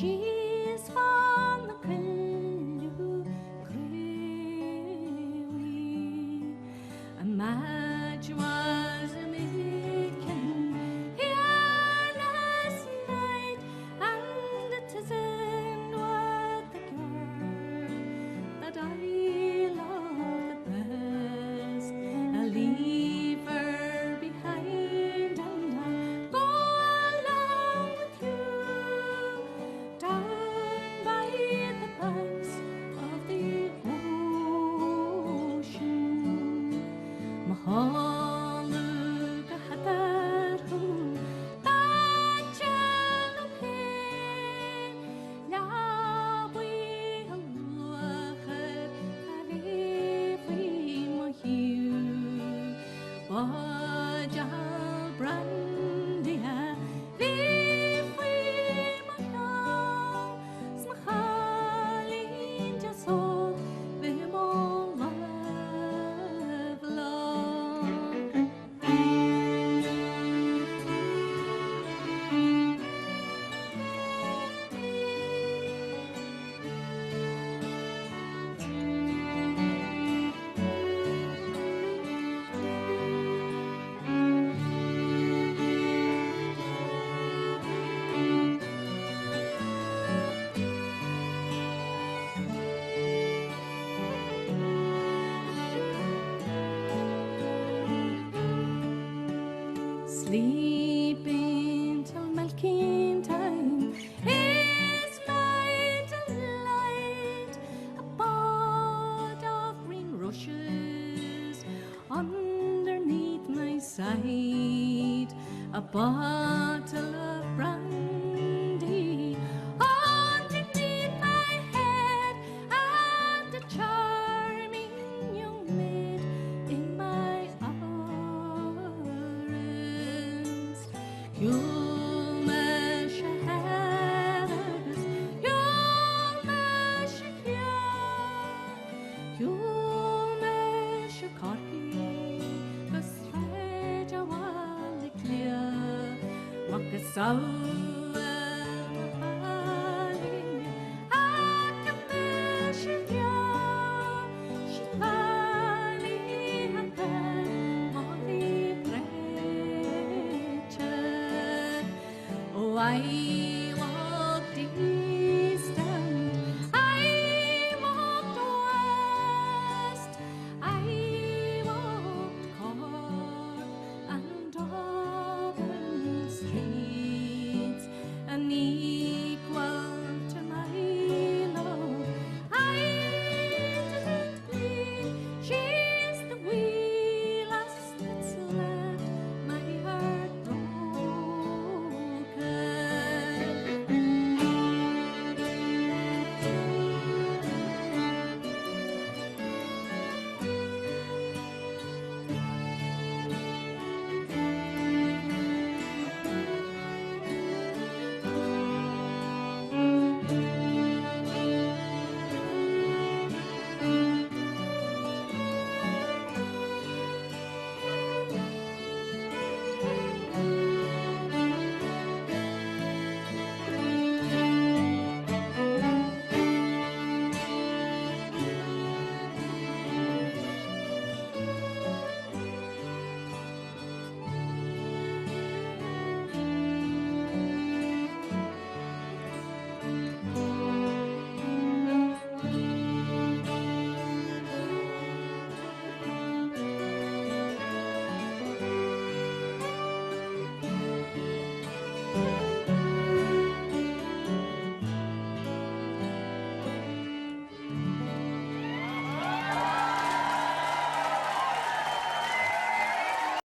is van the Krillu Kriwi. A match was a making here last night, and it isn't what the girl that I love the best. I'll leave her behind and I'll go along with you down by the banks of the ocean. Mahal ka hatarhu tachaluhe lawi halwakhar havifi mahiu wajal brandiha vifi mahal smahalin jasol vimol sleeping till milking time is my delight. A pod of green rushes underneath my side, a bottle of brandy underneath my head, and a charming young maid in my arms. You'll mesh heavens, you'll mesh here, you'll mesh corky, the thread a wall clear, walk a soul. Why